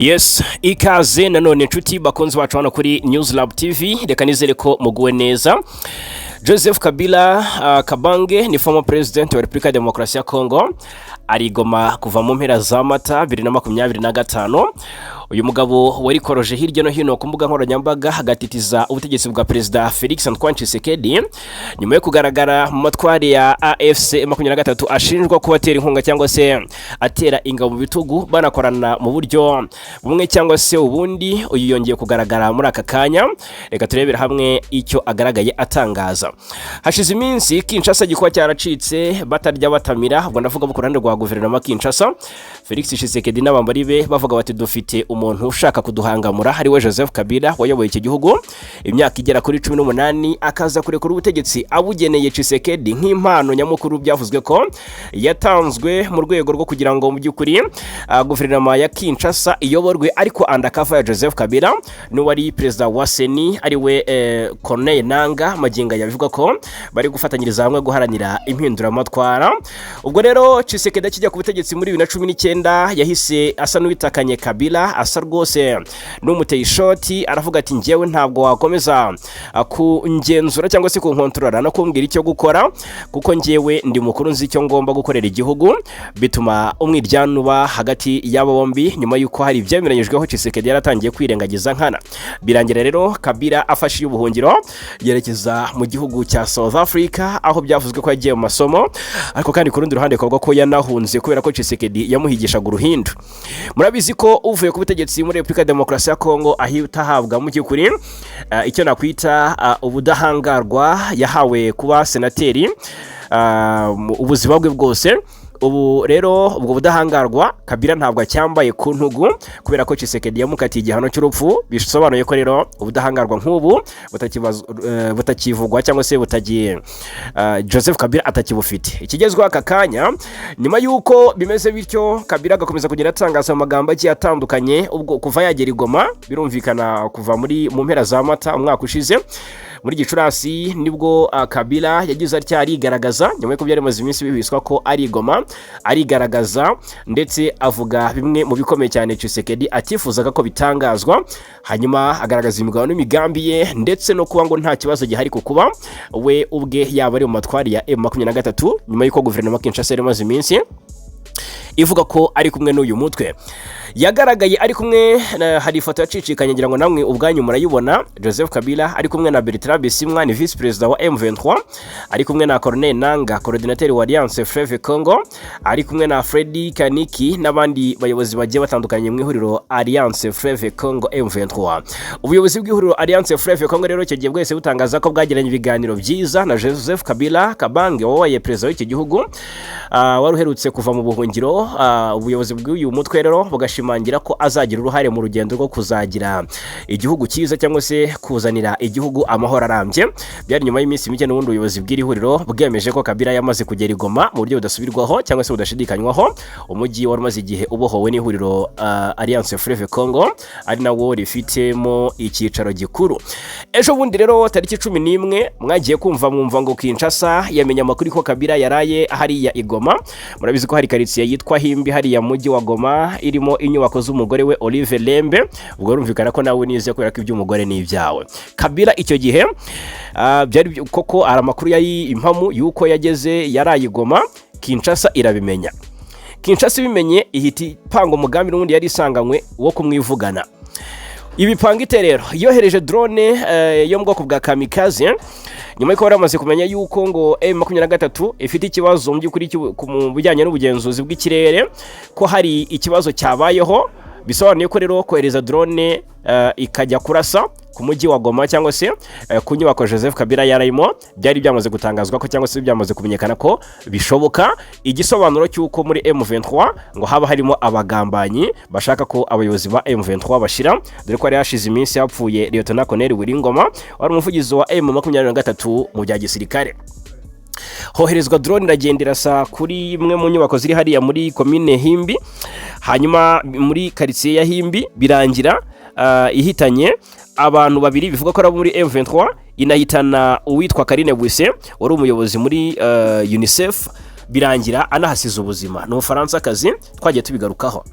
Yes, ikaze nanone nshuti bakunzi bacu hano kuri News Lab TV. Reka nizere ko muguwe neza. Joseph Kabila Kabange ni former president wa Republika ya Demokarasi ya Congo, ari Goma kuva mu mpera za Mata 2025. Uyu mugabo wari koroje hirya no hino ku mbuga nkoranyambaga agatitiza ubutegetsi bwa Perezida Felix Antoine Kisekedi nyuma yo kugaragara mu matwari ya AFC M23 ashinjwa kubatera inkunga cyangwa se atera ingabo mu bitugu banakorana mu buryo bumwe cyangwa se ubundi. Uyu yongeye kugaragara muri aka kanya, reka turebera hamwe icyo agaragaye atangaza. Hashize iminsi Kinshasa gikuba cyaracitse batarya batamira, ubwo ndavuga mu kurande rwa guverinoma Kinshasa. Felix Kisekedi n'abambari be bavuga bati dufite umuntu ushaka kuduhangamura, hari we Joseph Kabila wayoboye iki gihugu imyaka igera kuri 18, akaza kurekura ubutegetsi abugeneye Kisekedi nk'impano nyamukuru. Byavuzwe ko yatanzwe mu rwego rwo kugira ngo mu by'ukuri guverinoma ya Kinshasa iyoborwe ariko undercover ya Joseph Kabila n'uwari perezida wa Seni ari we Corneille Nanga maginga yabivuga ko bari gufatanyiriza hamwe guharanira impinduramatwara. Ubwo rero Kisekedi akijya ku butegetsi muri 2019 yahise asa n'uwitakanye Kabila, asa rwose n'umuteye ishoti, aravuga ati njyewe ntabwo wakomeza kungenzura cyangwa se kunkontorora no kumbwira icyo gukora, kuko njyewe ndi mukuru nzi icyo ngomba gukorera igihugu. Bituma umwiryanuba hagati y'abo bombi nyuma yuko hari ibyemeranyijweho Kisekedi yaratangiye kwirengagiza nkana. Birangira rero Kabila afashe ubuhungiro yerekeza mu gihugu cya South Africa, aho byavuzwe ko yagiye mu masomo, ariko kandi ku rundi ruhande kavuga ko yanahunze kubera ko Kisekedi yamuhigishaga uruhindu. Murabizi ko uvuye ku butegetsi muri Republika ya Demokarasi ya Congo ahita ahabwa mu cyukuri icyo nakwita ubudahangarwa, yahawe kuba senateri ubuzima bwe bwose. Ubu rero ubwo budahangarwa Kabila ntabwo acyambaye ku ntugu kubera ko Kisekedi yamukatiye igihano cy'urupfu. Bisobanuye ko rero ubudahangarwa nk'ubu butakivugwa cyangwa se butagiye Joseph Kabila atakibufite. Ikigezweho aka kanya nyuma yuko bimeze bityo, Kabila agakomeza kugenda atangaza amagambo agiye atandukanye. Ubwo kuva yagera i Goma, birumvikana kuva mu mpera za Mata umwaka ushize, muri Gicurasi nibwo Kabila yagize atya arigaragaza nyuma yo byari maze iminsi bibiswa ko ari Goma, arigaragaza ndetse avuga bimwe mu bikomeye cyane Kisekedi atifuzaga ko bitangazwa. Hanyuma agaragaza imigabo n'imigambi ye ndetse no kuba ngo nta kibazo gihari kukuba we ubwe yaba ari mu matwari ya M23 nyuma yuko guverinoma Kinshasa yari maze iminsi ivuga ko ari kumwe n'uyu mutwe. Yagaragaye ari kumwe, hari ifoto yacicikanye ngira ngo namwe ubwanyu murayibona. Joseph Kabila ari kumwe na Bertrand Bisimwa, ni vice president wa M23, ari kumwe na Corneille Nanga, coordinateur wa Alliance Fleuve Congo, ari kumwe na Freddy Kaniki n'abandi bayobozi bagiye batandukanye mu ihuriro Alliance Fleuve Congo M23. Ubuyobozi bw'ihuriro Alliance Fleuve Congo rero cyagiye bwese butangaza ko bwagiranye ibiganiro byiza na Joseph Kabila Kabange wabaye president w'iki gihugu waruherutse kuva mu buhungiro. Ubuyobozi bw'uyu mutwe rero bugashimangira ko azagira uruhare mu rugendo rwo kuzagira igihugu cyiza cyangwa se kuzanira igihugu amahoro arambye. Byari nyuma y'iminsi mike n'ubundi ubuyobozi bw'iri huriro bwemeje ko Kabila yamaze kugera i Goma mu buryo budasubirwaho cyangwa se budashidikanywaho, umujyi wari umaze igihe ubohowe n'ihuriro Alliance Fleuve Congo, ari nawo rifitemo icyicaro gikuru. Ejo bundi rero tariki 11 mwagiye mwumva ngo Kinshasa yamenye amakuru ko Kabila yaraye hariya i Goma. Murabizi ko hari quartier yitwa Himbi hariya mujyi wa Goma irimo inyubako z'umugore we Olive Lembe. Ubwo rumvikana ko nawe nize kubera ko iby'umugore ni ibyawe. Kabila icyo gihe byari koko aramakuru yari impamu yuko yageze yaraye i Goma. Kinshasa irabimenya. Kinshasa bimenye ihita ipanga umugambi n'undi yari isanganywe wo kumwivugana. Ibipanga iterero yohereje drone yo mu bwoko bwa kamikaze nyuma y'uko baramaze kumenya yuko ngo M23 ifite ikibazo mu by'ukuri mu bijyanye n'ubugenzuzi bw'ikirere, ko hari ikibazo cyabayeho. Bisobanuye ko rero kohereza drone ikajya kurasa ku mujyi wa Goma cyangwa se ku nyubako Joseph Kabila yarayimo, byari byamaze gutangazwa ko cyangwa se byamaze kumenyekana ko bishoboka. Igisobanuro cy'uko muri M23 ngo haba harimo abagambanyi bashaka ko abayobozi ba M23 bashira, dore ko ari hashize iminsi yapfuye Lieutenant Colonel Ngoma wari umuvugizi wa M23 mu bya gisirikare. Hoherezwa drone iragendera sa kuri imwe mu nyubako ziri hariya muri commune Himbi, hanyuma muri quartier ya Himbi birangira ihitanye abantu babiri bivuga ko ari muri M23, inahitana uwitwa Karine Bwise wari umuyobozi muri UNICEF, birangira anahasize ubuzima. No Faransa kazi twagiye tubigarukaho.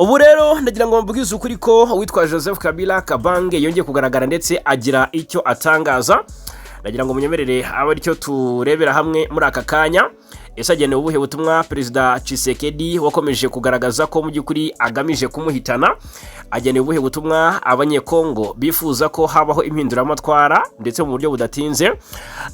ubu rero ndagira ngo mbabwize ukuri ko witwa Joseph Kabila Kabange yongeye kugaragara ndetse agira icyo atangaza. Ndagira ngo munyemerere aba aricyo turebera hamwe muri aka kanya. Ese agenewe ubuhe butumwa Perezida Kisekedi wakomeje kugaragaza ko mu by'ukuri agamije kumuhitana? Agenewe ubuhe butumwa abanyekongo bifuza ko habaho impinduramatwara ndetse mu buryo budatinze?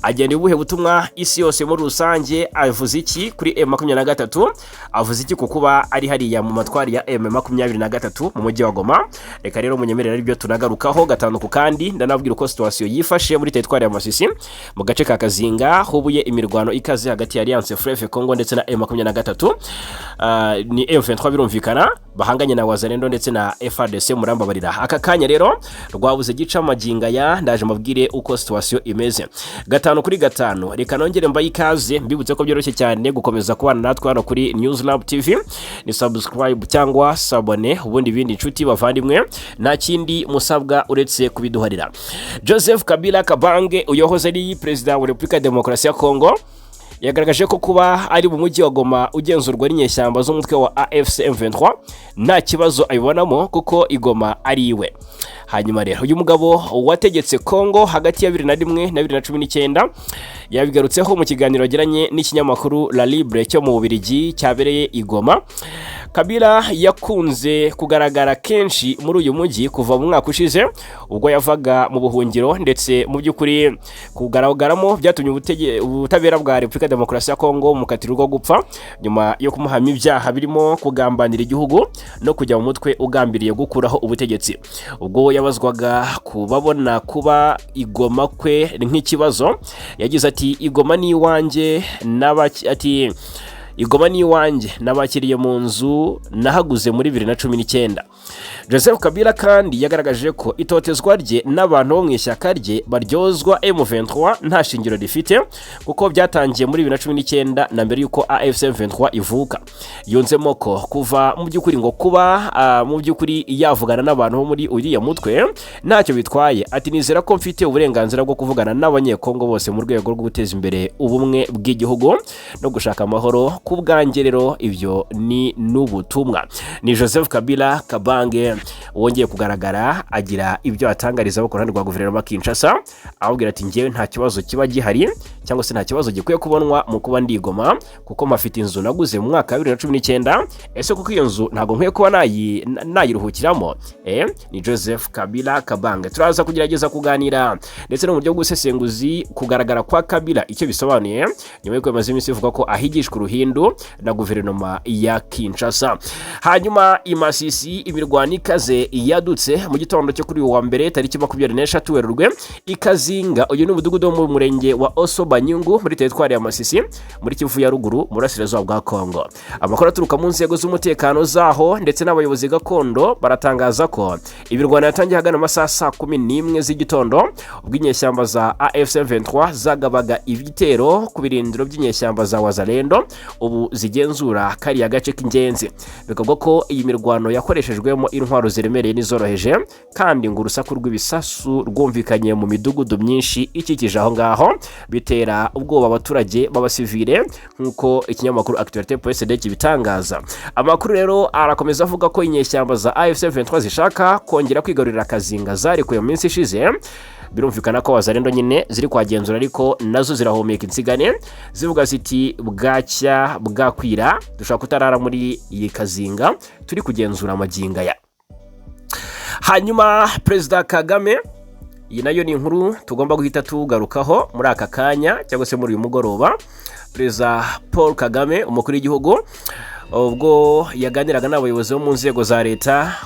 Agenewe ubuhe butumwa isi yose muri rusange? Avuze iki kuri M23? Avuze iki ku kuba ari hariya mu matwari ya M23 mu mujyi wa Goma? Reka rero munyemerere aribyo tunagarukaho gatanu ku kandi. Ndanabwira uko situation yifashe muri teritwari ya Masisi mu gace ka Kazinga hubuye imirwano ikaze hagati ya Alliance Fleuve Congo ndetse na M23. Ni M23 birumvikana bahanganye na Wazalendo ndetse na FARDC muramba barira. Aka kanya rero rwabuze gica maginga ya ndaje mabwire uko situation imeze. Gatanu kuri gatanu. Reka nongere mbaye ikaze mbibutse ko byoroshye cyane gukomeza kubana natwe hano kuri News Lab TV. Ni subscribe cyangwa sabone ubundi bindi inshuti bavandimwe nta kindi musabwa uretse kubiduharira. Joseph Kabila Kabange uyohoze ari Perezida wa Repubulika ya Demokarasi ya Kongo yagaragaje ko kuba ari mu mujyi wa Goma ugenzurwa n'inyeshyamba z'umutwe wa AFC M23 nta kibazo ayibonamo kuko igoma ari iwe. Hanyuma rero uyu mugabo wategetse Kongo hagati ya 2001 na 2019 yabigarutseho mu kiganiro yagiranye n'ikinyamakuru La Libre cyo mu Bubiligi cyabereye igoma. Kabila yakunze kugaragara kenshi muri uyu mujyi kuva mu mwaka ushize ubwo yavaga mu buhungiro ndetse mu by'ukuri kugaragaramo byatumye ubutabera bwa Repubulika ya Demokarasi ya Kongo mukatirwa gupfa nyuma yo kumuhamya ibyaha birimo kugambanira igihugu no kujya mu mutwe ugambiriye gukuraho ubutegetsi. Ubwo yabazwaga kubabona kuba igoma kwe nk'ikibazo yagize ati igoma ni iwanjye igoma ni iwanjye nabakiriye mu nzu nahaguze muri 2019. Joseph Kabila kandi yagaragaje ko itotezwa rye n'abantu bo mu ishyaka rye baryozwa M23 nta shingiro rifite kuko byatangiye muri 2019 na mbere yuko AFC M23 ivuka. Yonzemo ko kuva mu by'ukuri ngo kuba mu by'ukuri yavugana n'abantu bo muri uriya mutwe ntacyo bitwaye. Ati nizera ko mfite uburenganzira bwo kuvugana n'abanyekongo bose mu rwego rwo guteza imbere ubumwe bw'igihugu no gushaka amahoro ku bwangerero. Ibyo ni n'ubutumwa. Ni Joseph Kabila Kabange wongeye kugaragara agira ibyo atangariza abo kurandi rwa guverinoma Kinshasa ahubwira ati ngewe nta kibazo kiba gihari cyangwa se nta kibazo gikwiye kubonwa mu kuba ndigoma kuko mafite inzu naguze mu mwaka wa 2019. Ese kuko iyo nzu ntago nkwiye kuba nayiruhukiramo? Ni Joseph Kabila Kabange. Turaza kugerageza kuganira ndetse no mu buryo bw'ubusesenguzi kugaragara kwa Kabila icyo bisobanuye nyuma y'uko bimaze iminsi bivuga ko ahigishwa uruhindu na guverinoma ya Kinshasa. Hanyuma imasisi imirwano ikaze yadutse mu gitondo cyo kuri wa mbere tariki 26 Werurwe Ikazinga. Uyu ni umudugudu wo mu murenge wa Osobanyungu muri teritwari ya Masisi muri Kivu ya ruguru mu burasirazuba bwa Kongo. Amakuru aturuka mu nzego z'umutekano zaho ndetse n'abayobozi gakondo baratangaza ko ibirwano yatangiye hagana amasaha 11 z'igitondo ubw'inyeshyamba za AFC M23 zagabaga ibitero ku birindiro by'inyeshyamba za Wazalendo ubu zigenzura kariya gace k'ingenzi. Bikavugwa ko iyi mirwano yakoreshejwemo intwaro ziremereye n'izoroheje kandi ngo urusaku rw'ibisasu rwumvikanye mu midugudu myinshi ikikije aho ngaho bitera ubwoba abaturage b'abasivile nk'uko ikinyamakuru Actualité.cd kibitangaza. Amakuru rero arakomeza avuga ko inyeshyamba za AFC M23 zishaka kongera kwigarurira Kazinga zarekuye mu minsi ishize. Birumvikana ko Wazalendo nyine ziri kwagenzura ariko nazo zirahomeka insigane zivuga ziti bwacya bwakwira dushaka kutarara muri iyi Kazinga turi kugenzura amaginga ya. Hanyuma Perezida Kagame iyi nayo ni inkuru tugomba guhita tugarukaho muri aka kanya cyangwa se muri uyu mugoroba. Perezida Paul Kagame umukuru w'igihugu ubwo yaganiraga n'abayobozi bo mu nzego za leta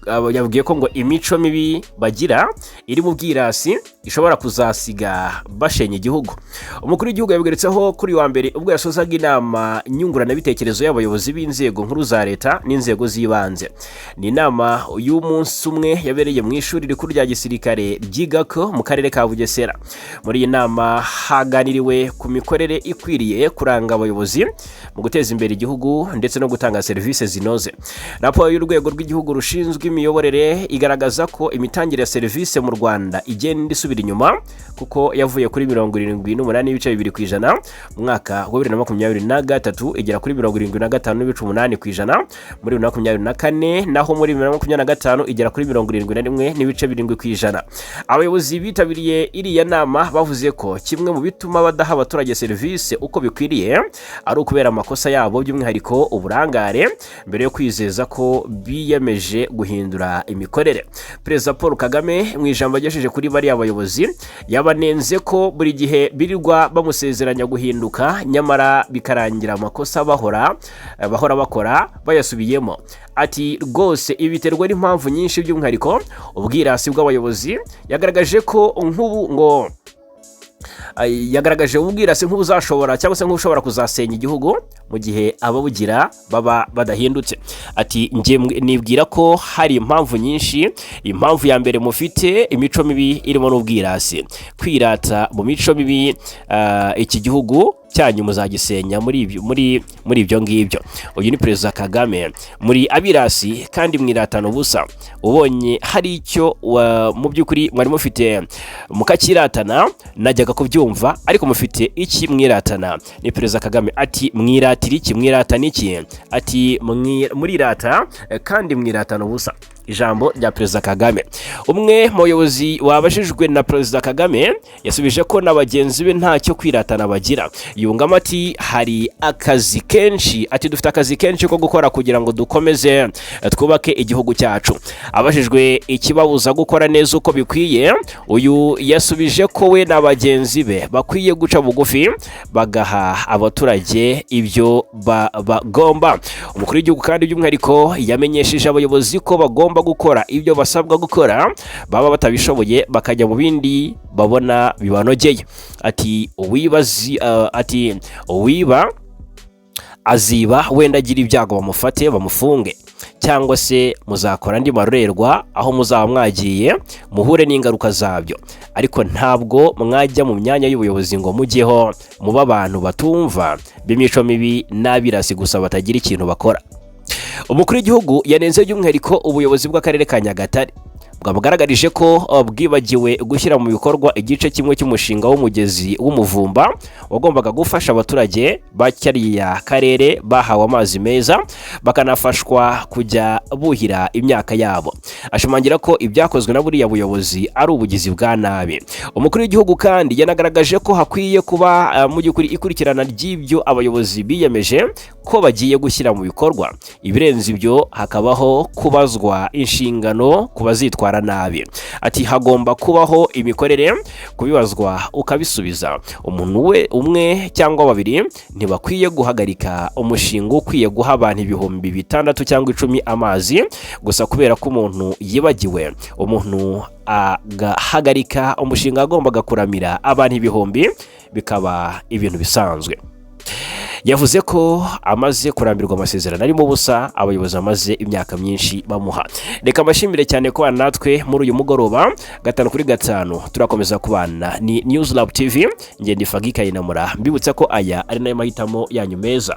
yavugiye ko ngo imico mibi bagira iri mu bwirasi ishobora kuzasiga bashenye igihugu. Umukuru w'igihugu yabigeretseho kuri wa mbere ubwo yasozaga inama nyungurana bitekerezo y'abayobozi b'inzego nkuru za leta n'inzego z'ibanze. Ni inama y'umunsi umwe yabereye mu ishuri rikuru rya gisirikare ry'Igako mu karere ka Bugesera. Muri iyi nama haganiriwe ku mikorere ikwiriye kuranga abayobozi mu guteza imbere igihugu ndetse no gutanga serivisi zinoze. Raporo y'urwego rw'igihugu rushinzwe y'imiyoborere igaragaza ko imitangire ya serivisi mu Rwanda igenda isubira inyuma kuko yavuye kuri 78.2% mu mwaka wa 2023 igera kuri 75.8% muri 2024 naho muri 2025 igera kuri 71.7%. Abayobozi bitabiriye iriya nama bavuze ko kimwe mu bituma badaha abaturage serivisi uko bikwiriye ari ukubera amakosa yabo by'umwihariko uburangare mbere yo kwizeza ko biyemeje guhindura imikorere. Perezida Paul Kagame mu ijambo yagejeje kuri bari abayobozi yabanenze ko buri gihe birirwa bamusezeranya guhinduka nyamara bikarangira amakosa bahora bakora bayasubiyemo. Ati rwose ibiterwa n'impamvu nyinshi by'umwihariko ubwirasi bw'abayobozi yagaragaje ko nk'ubu ngo yagaragaje ubwirasi nk'ubuzashobora cyangwa se nk'ushobora kuzasenya igihugu mu gihe ababugira baba badahindutse. Ati nge nibwira ko hari impamvu nyinshi. Impamvu ya mbere mufite imico mibi irimo n'ubwirasi, kwirata mu mico mibi. Iki gihugu cyanyu muzagisenya muri ibyo ngibyo. Uyu ni Perezida Kagame. Muri abirasi kandi mwiratana ubusa. Ubonye hari icyo mu by'ukuri mwari mufite mukakiratana najyaga kubyumva, ariko mufite iki mwiratana. Ni Perezida Kagame. Ati mwiratira iki, mwiratana iki? Ati murirata kandi mwiratana ubusa. Ijambo rya Perezida Kagame. Umwe mu bayobozi wabajijwe na Perezida Kagame yasubije ko n'abagenzi be ntacyo kwiratana bagira. Yungamo ati hari akazi kenshi, ati dufite akazi kenshi ko gukora kugira ngo dukomeze twubake igihugu cyacu. Abajijwe ikibabuza gukora neza uko bikwiye, uyu yasubije ko we n'abagenzi be bakwiye guca bugufi bagaha abaturage ibyo bagomba. Umukuru w'igihugu kandi by'umwihariko yamenyesheje abayobozi ko bagomba gukora ibyo basabwa gukora, baba batabishoboye bakajya mu bindi babona bibanogeye. Ati uwiba aziba wenda agira ibyago bamufate bamufunge, cyangwa se muzakora andi marorerwa aho muzaba mwagiye muhure n'ingaruka zabyo, ariko ntabwo mwajya mu myanya y'ubuyobozi ngo mujyeho muba abantu batumva b'imico mibi n'abirasi gusa batagira ikintu bakora. Umukuru w'igihugu yanenze by'umwihariko ubuyobozi bw'akarere ka Nyagatare bwamugaragarije ko bwibagiwe gushyira mu bikorwa igice kimwe cy'umushinga w'umugezi w'umuvumba wagombaga gufasha abaturage bakiriya karere bahawe amazi meza bakanafashwa kujya buhira imyaka yabo. Ashimangira ko ibyakozwe na buriya buyobozi ari ubugizi bwa nabi. Umukuru w'igihugu kandi yanagaragaje ko hakwiye kuba mu by'ukuri ikurikirana ry'ibyo abayobozi biyemeje ko bagiye gushyira mu bikorwa. Ibirenze ibyo hakabaho kubazwa inshingano ku bazitwara nabi. Ati hagomba kubaho imikorere, kubibazwa ukabisubiza. Umuntu umwe cyangwa babiri ntibakwiye guhagarika umushinga ukwiye guha abantu 6,000 cyangwa 10 amazi gusa kubera ko umuntu yibagiwe. Umuntu agahagarika umushinga agombaga kuramira abantu 1,000 bikaba ibintu bisanzwe. Yavuze ko amaze kurambirwa amasezerano arimo ubusa abayobozi amaze imyaka myinshi bamuha. Reka mbashimire cyane ko bana natwe muri uyu mugoroba 5 kuri 5 turakomeza kubana. Ni News Lab TV, nge ndi Fagikaye na Mura. Mbibutsa ko aya ari nayo mahitamo yanyu meza.